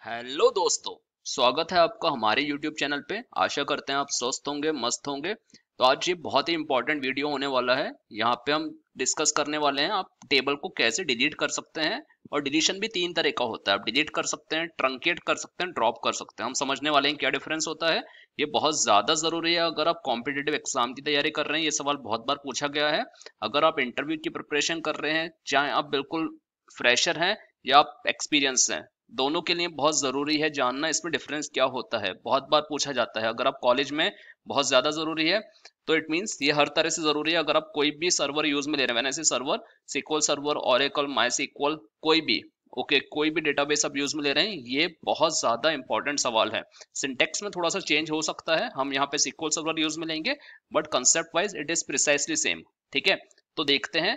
Hello दोस्तों। स्वागत है आपका हमारे YouTube चैनल पे। आशा करते हैं आप स्वस्थ होंगे, मस्त होंगे। तो आज ये बहुत ही इंपॉर्टेंट वीडियो होने वाला है। यहाँ पे हम डिस्कस करने वाले हैं आप टेबल को कैसे डिलीट कर सकते हैं। और डिलीशन भी तीन तरह का होता है। आप डिलीट कर सकते हैं, ट्रंकेट कर सकते हैं, ड्रॉप कर सकते हैं। हम समझने वाले हैं क्या डिफरेंस होता है। ये बहुत ज्यादा जरूरी है अगर आप कॉम्पिटिटिव एग्जाम की तैयारी कर रहे हैं। ये सवाल बहुत बार पूछा गया है। अगर आप इंटरव्यू की प्रिपरेशन कर रहे हैं, चाहे आप बिल्कुल फ्रेशर हैं या आप एक्सपीरियंस हैं, दोनों के लिए बहुत जरूरी है जानना इसमें डिफरेंस क्या होता है। बहुत बार पूछा जाता है। अगर आप कॉलेज में बहुत ज्यादा जरूरी है तो इट मींस ये हर तरह से जरूरी है। अगर आप कोई भी सर्वर यूज में ले रहे हैं, वैसे सर्वर, सिक्वल सर्वर, ओरेकल, माई सिक्वल, कोई भी, ओके, कोई भी डेटाबेस आप यूज में ले रहे हैं, ये बहुत ज्यादा इंपॉर्टेंट सवाल है। सिंटेक्स में थोड़ा सा चेंज हो सकता है, हम यहाँ पे सिक्वल सर्वर यूज में लेंगे, but concept wise it is precisely same. ठीक है, तो देखते हैं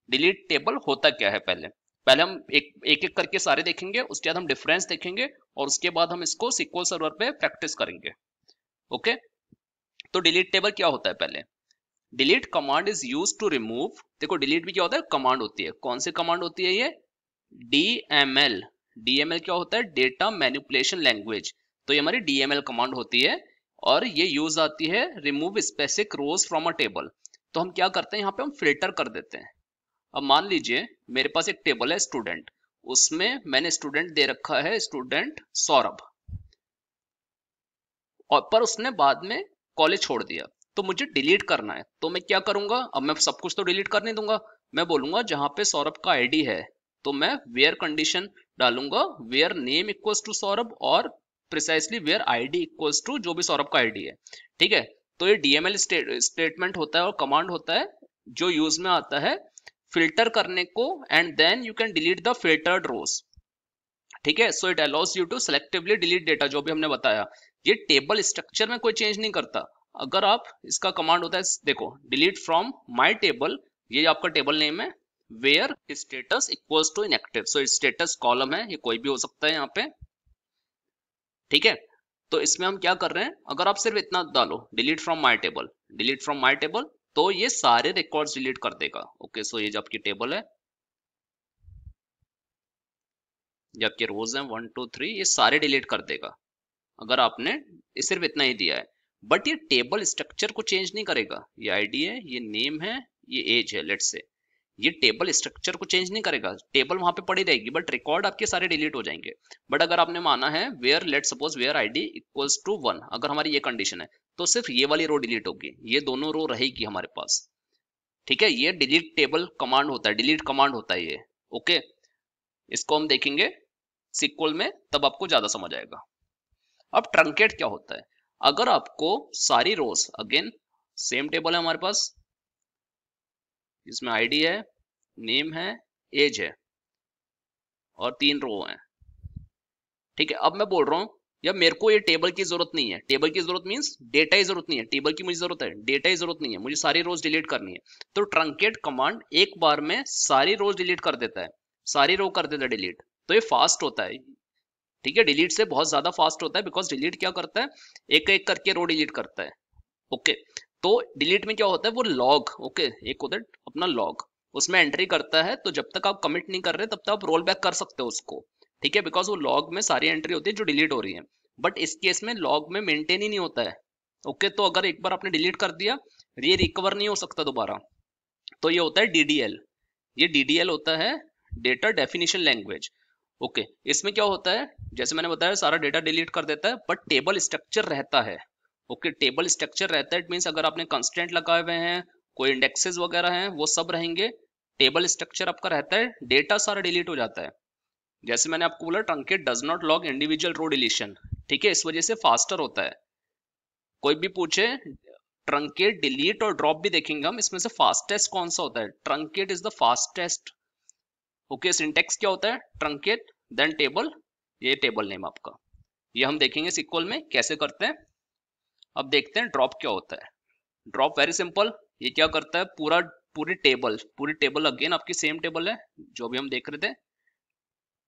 डिलीट टेबल होता क्या है। पहले पहले हम एक एक करके सारे देखेंगे, उसके बाद हम डिफरेंस देखेंगे, और उसके बाद हम इसको सिक्वल सर्वर पे प्रैक्टिस करेंगे। ओके, तो डिलीट टेबल क्या होता है। पहले delete command is use to remove. देखो डिलीट भी क्या होता है, कमांड होती है। कौन सी कमांड होती है ये? डीएमएल। डीएमएल क्या होता है? Data manipulation language. तो ये हमारी डीएमएल कमांड होती है, और ये यूज आती है remove specific rows from a table. तो हम क्या करते हैं, यहाँ पे हम फिल्टर कर देते हैं। अब मान लीजिए मेरे पास एक टेबल है स्टूडेंट, उसमें मैंने स्टूडेंट दे रखा है, स्टूडेंट सौरभ, और पर उसने बाद में कॉलेज छोड़ दिया। तो मुझे डिलीट करना है, तो मैं क्या करूंगा? अब मैं सब कुछ तो डिलीट कर नहीं दूंगा। मैं बोलूंगा जहां पे सौरभ का आईडी है, तो मैं वेयर कंडीशन डालूंगा, where name equals to Saurabh, और precisely where ID equals to जो भी सौरभ का आईडी है। ठीक है, तो ये डीएमएल स्टेटमेंट होता है और कमांड होता है जो यूज में आता है फिल्टर करने को, and then you can delete the filtered rows. ठीक है, so it allows you to selectively delete data, जो भी हमने बताया। ये टेबल स्ट्रक्चर में कोई चेंज नहीं करता। अगर आप इसका कमांड होता है, देखो, डिलीट फ्रॉम माय टेबल, ये आपका टेबल नेम है, where status equals to inactive. So status column है, ये कोई भी हो सकता है यहाँ पे। ठीक है, तो इसमें हम क्या कर रहे हैं, अगर आप सिर्फ इतना डालो, delete from my table, delete from my table, तो ये सारे रिकॉर्ड्स डिलीट कर देगा। ओके, सो ये जो आपकी टेबल है, ये आपके रोज हैं 1 2 3, ये सारे डिलीट कर देगा अगर आपने सिर्फ इतना ही दिया है। बट ये टेबल स्ट्रक्चर को चेंज नहीं करेगा। ये आईडी है, ये नेम है, ये एज है, लेट्स से, ये टेबल स्ट्रक्चर को चेंज नहीं करेगा। टेबल वहां पे पड़ी रहेगी, बट रिकॉर्ड आपके सारे डिलीट हो जाएंगे। बट अगर आपने माना है where, let suppose where ID equals to 1, अगर हमारी ये कंडीशन है, तो सिर्फ ये वाली रो डिलीट होगी, ये दोनों रो रहेगी हमारे पास। ठीक है, ये डिलीट टेबल कमांड होता है, डिलीट कमांड होता है ये। ओके, इसको हम देखेंगे सीक्वल में, तब आपको ज्यादा समझ आएगा। अब ट्रंकेट क्या होता है? अगर आपको सारी रोज, अगेन सेम टेबल है हमारे पास, इसमें आईडी है, नेम है, एज है, और 3 रो हैं। ठीक है, अब मैं बोल रहा हूं या मेरे को ये टेबल की जरूरत नहीं है। टेबल की जरूरत मींस डेटा की जरूरत नहीं है, टेबल की मुझे जरूरत है, डेटा की जरूरत नहीं है, मुझे सारी रोज डिलीट करनी है। तो ट्रंकेट कमांड एक बार में सारी रोज डिलीट कर देता है, सारी रो कर देता है डिलीट। तो ये फास्ट होता है। ठीक है, डिलीट से बहुत ज्यादा फास्ट होता है, बिकॉज डिलीट क्या करता है, एक एक करके रो डिलीट करता है। ओके, तो डिलीट में क्या होता है, वो लॉग, ओके, एक होता है अपना लॉग, उसमें एंट्री करता है। तो जब तक आप कमिट नहीं कर रहे तब तक आप रोल बैक कर सकते हो उसको। ठीक है, बिकॉज वो लॉग में सारी एंट्री होती है जो डिलीट हो रही है। बट इस केस में लॉग में मेंटेन ही नहीं होता है। ओके, तो अगर एक बार आपने डिलीट कर दिया, ये रिकवर नहीं हो सकता दोबारा। तो ये होता है डीडीएल। ये डीडीएल होता है डेटा डेफिनेशन लैंग्वेज। ओके, इसमें क्या होता है, जैसे मैंने बताया सारा डेटा डिलीट कर देता है, बट टेबल स्ट्रक्चर रहता है। ओके, टेबल स्ट्रक्चर रहता है, इट मीन्स अगर आपने कंस्टेंट लगाए हुए हैं, कोई इंडेक्सेस वगैरह हैं, वो सब रहेंगे। टेबल स्ट्रक्चर आपका रहता है, डेटा सारा डिलीट हो जाता है। जैसे मैंने आपको बोला, truncate does not log individual row deletion. ठीक है, इस वजह से फास्टर होता है। कोई भी पूछे, ट्रंकेट, डिलीट और ड्रॉप भी देखेंगे हम, इसमें से फास्टेस्ट कौन सा होता है? Truncate is the fastest. Okay, syntax क्या होता है? ट्रंकेट देन टेबल, ये टेबल नेम आपका, ये हम देखेंगे सीक्वल में कैसे करते हैं। अब देखते हैं ड्रॉप क्या होता है। ड्रॉप वेरी सिंपल, ये क्या करता है, पूरी टेबल अगेन आपकी सेम टेबल है जो भी हम देख रहे थे,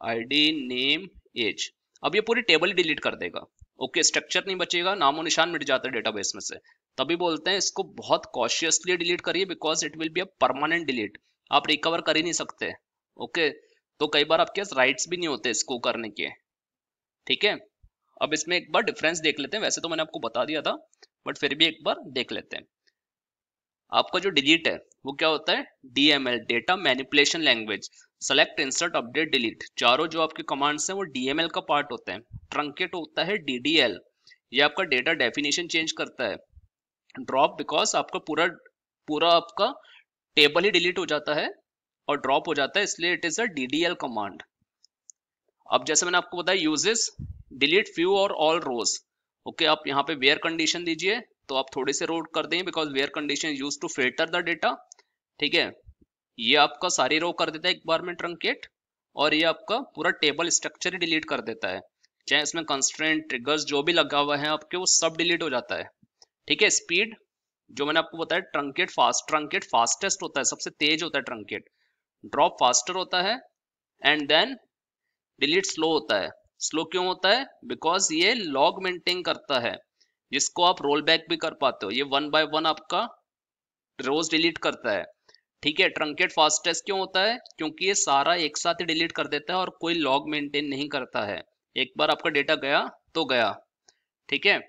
आईडी, नेम, एज। अब ये पूरी टेबल ही डिलीट कर देगा। ओके, स्ट्रक्चर नहीं बचेगा, नामो निशान मिट जाता है डेटाबेस में से। तभी बोलते हैं इसको बहुत कॉशियसली डिलीट करिए, because it will be a permanent delete, आप रिकवर कर ही नहीं सकते। ओके, तो कई बार आपके पास राइट्स भी नहीं होते इसको करने के। ठीक है, अब इसमें एक बार डिफरेंस देख लेते हैं, वैसे तो मैंने आपको बता दिया था बट फिर भी एक बार देख लेते हैं। आपका जो डिलीट है वो क्या होता है, DML, data manipulation language, select, insert, update, delete, चारों जो आपके कमांड्स हैं वो डीएमएल का पार्ट होते हैं। ट्रंकेट होता है डीडीएल, ये आपका डेटा डेफिनेशन चेंज करता है। ड्रॉप बिकॉज आपका पूरा पूरा आपका टेबल ही डिलीट हो जाता है और ड्रॉप हो जाता है, इसलिए it is a DDL command. अब जैसे मैंने आपको बताया यूजेस, डिलीट फ्यू और ऑल रोज। ओके, आप यहाँ पे वेयर कंडीशन दीजिए तो आप थोड़े से रो कर देंगे because where condition use to filter the data. ठीक है, ये आपका सारी रो कर देता है एक बार में ट्रंकेट, और ये आपका पूरा टेबल स्ट्रक्चर ही डिलीट कर देता है, चाहे इसमें कंस्ट्रेंट, ट्रिगर्स जो भी लगा हुआ है आपके वो सब डिलीट हो जाता है। ठीक है, स्पीड जो मैंने आपको बताया, ट्रंकेट फास्टेस्ट होता है, सबसे तेज होता है ट्रंकेट। ड्रॉप फास्टर होता है, एंड देन डिलीट स्लो होता है। स्लो क्यों होता है, बिकॉज ये लॉग मेंटेन करता है जिसको आप रोल बैक भी कर पाते हो, ये 1 बाय 1 आपका रोज डिलीट करता है। ठीक है, ट्रंकेट फास्टेस्ट क्यों होता है, क्योंकि ये सारा एक साथ ही डिलीट कर देता है और कोई लॉग मेंटेन नहीं करता है, एक बार आपका डेटा गया तो गया। ठीक है,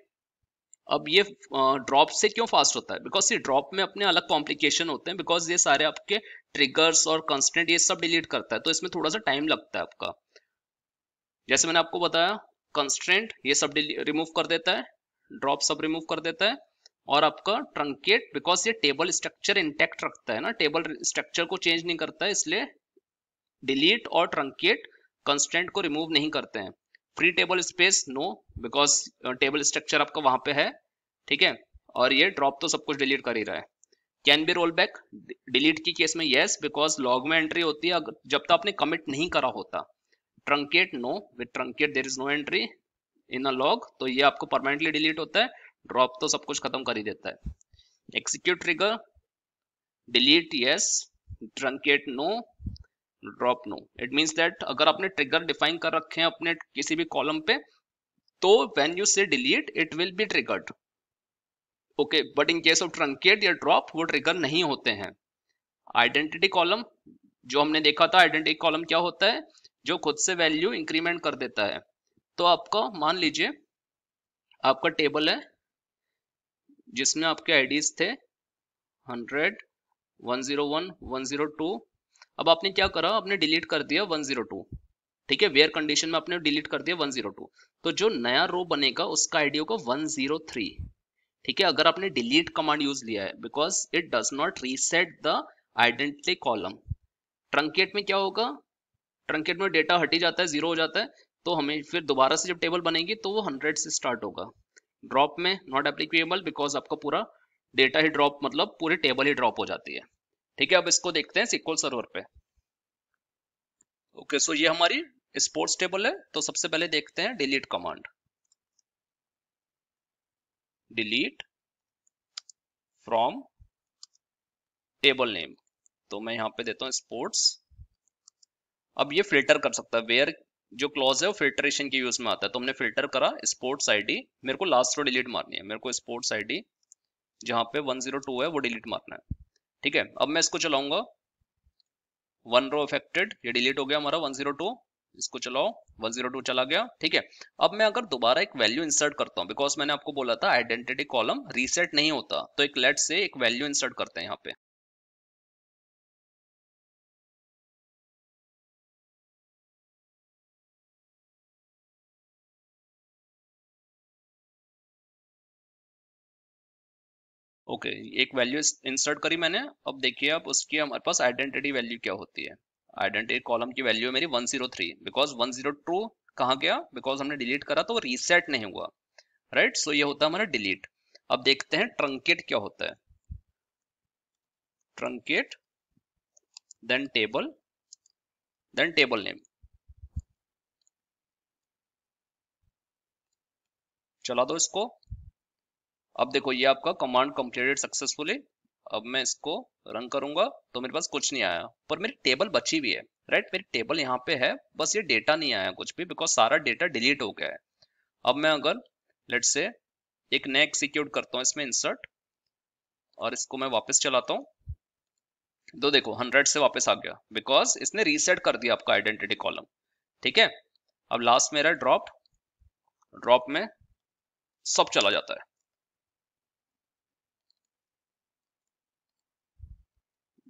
अब ये ड्रॉप से क्यों फास्ट होता है, बिकॉज ये ड्रॉप में अपने अलग कॉम्प्लिकेशन होते हैं, बिकॉज ये सारे आपके ट्रिगर्स और कंस्टेंट ये सब डिलीट करता है, तो इसमें थोड़ा सा टाइम लगता है आपका। जैसे मैंने आपको बताया, कंस्ट्रेंट ये सब रिमूव कर देता है, ड्रॉप सब रिमूव कर देता है, और आपका ट्रंकेट बिकॉज ये टेबल स्ट्रक्चर इंटैक्ट रखता है ना, टेबल स्ट्रक्चर को चेंज नहीं करता है, इसलिए डिलीट और ट्रंकेट कंस्ट्रेंट को रिमूव नहीं करते हैं। Free table space no, because table structure आपका वहां पे है। ठीक है, और ये ड्रॉप तो सब कुछ डिलीट कर ही रहा है। Can be roll back, delete की केस में यस, बिकॉज लॉग में एंट्री होती है जब तक आपने कमिट नहीं करा होता। Truncate no, with truncate there is no entry in a log, तो ये आपको परमानेंटली डिलीट होता है। ड्रॉप तो सब कुछ खत्म कर ही देता है। Execute trigger, delete yes, truncate no, drop no. It means that अगर आपने ट्रिगर डिफाइन कर रखे हैं अपने किसी भी कॉलम पे, तो व्हेन यू से delete it will be triggered. Okay, but in case of truncate या ड्रॉप वो ट्रिगर नहीं होते हैं। आइडेंटिटी कॉलम जो हमने देखा था, आइडेंटिटी कॉलम क्या होता है, जो खुद से वैल्यू इंक्रीमेंट कर देता है। तो आपका मान लीजिए आपका टेबल है जिसमें आपके आईडीज थे 100, 101, 102। अब आपने क्या करा, आपने डिलीट कर दिया 102। ठीक है, वेयर कंडीशन में आपने डिलीट कर दिया 102, तो जो नया रो बनेगा उसका आईडी होगा 103। ठीक है, अगर आपने डिलीट कमांड यूज लिया है, because it does not reset the identity column. Truncate में क्या होगा, ट्रंकेट में डेटा हट ही जाता है, जीरो हो जाता है, तो हमें फिर दोबारा से जब टेबल बनेगी तो वो 100 से स्टार्ट होगा। ड्रॉप में नॉट एप्लीकेबल, बिकॉज आपका पूरा डेटा ही ड्रॉप, मतलब पूरी टेबल ही ड्रॉप हो जाती है। ठीक है, अब इसको देखते हैं SQL सर्वर पे। ओके, सो ये हमारी स्पोर्ट्स टेबल है, तो सबसे पहले देखते हैं delete command. Delete from table name, तो मैं यहाँ पे देता हूँ स्पोर्ट्स। अब ये फिल्टर कर सकता है, वेयर जो क्लॉज है वो फिल्ट्रेशन के यूज में आता है, तो हमने फिल्टर करा स्पोर्ट्स आईडी, मेरे को लास्ट रो डिलीट मारनी है, मेरे को स्पोर्ट्स आईडी जहाँ पे 102 है वो डिलीट मारना है। ठीक है, अब मैं इसको चलाऊंगा, 1 रो अफेक्टेड, ये डिलीट हो गया हमारा 102। इसको चलाओ, 102 चला गया। ठीक है, अब मैं अगर दोबारा एक वैल्यू इंसर्ट करता हूँ, बिकॉज मैंने आपको बोला था आइडेंटिटी कॉलम रीसेट नहीं होता, तो एक लेट से एक वैल्यू इंसर्ट करते हैं यहाँ पे। ओके, एक वैल्यू इंसर्ट करी मैंने। अब देखिए आप उसकी हमारे पास आइडेंटिटी वैल्यू क्या होती है। आइडेंटिटी कॉलम की वैल्यू है मेरी 103, बिकॉज 102 कहाँ गया, बिकॉज हमने डिलीट करा तो वो रीसेट नहीं हुआ। राइट, सो ये होता है हमारा डिलीट। अब देखते हैं ट्रंकेट क्या होता है। ट्रंकेट देन टेबल नेम, चला दो इसको। अब देखो ये आपका कमांड कंप्लीटेड सक्सेसफुली। अब मैं इसको रन करूंगा तो मेरे पास कुछ नहीं आया, पर मेरी टेबल बची हुई है। राइट, मेरी टेबल यहाँ पे है, बस ये डेटा नहीं आया कुछ भी, बिकॉज सारा डेटा डिलीट हो गया है। अब मैं अगर लेट से एक नया एग्जीक्यूट करता हूँ इसमें इंसर्ट, और इसको मैं वापस चलाता हूँ, तो देखो 100 से वापस आ गया, बिकॉज इसने रीसेट कर दिया आपका आइडेंटिटी कॉलम। ठीक है, अब लास्ट मेरा ड्रॉप, ड्रॉप में सब चला जाता है।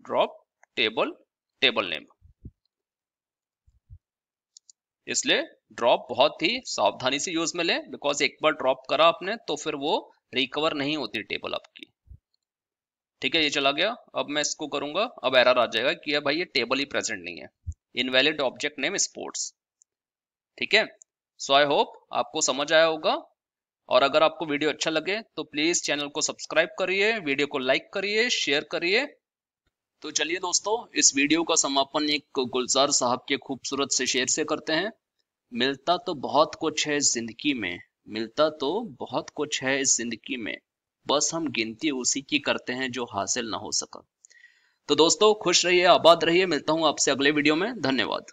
Drop table, table name. इसलिए ड्रॉप बहुत ही सावधानी से यूज में लें, बिकॉज एक बार ड्रॉप करा आपने तो फिर वो रिकवर नहीं होती टेबल आपकी। ठीक है, ये चला गया। अब मैं इसको करूंगा, अब एरर आ जाएगा कि भाई ये टेबल ही प्रेजेंट नहीं है, इनवैलिड ऑब्जेक्ट नेम स्पोर्ट्स। ठीक है, सो आई होप आपको समझ आया होगा। और अगर आपको वीडियो अच्छा लगे तो प्लीज चैनल को सब्सक्राइब करिए, वीडियो को लाइक करिए, शेयर करिए। तो चलिए दोस्तों, इस वीडियो का समापन एक गुलजार साहब के खूबसूरत से शेर से करते हैं। मिलता तो बहुत कुछ है इस जिंदगी में, मिलता तो बहुत कुछ है इस जिंदगी में, बस हम गिनती उसी की करते हैं जो हासिल ना हो सका। तो दोस्तों खुश रहिए, आबाद रहिए, मिलता हूं आपसे अगले वीडियो में। धन्यवाद।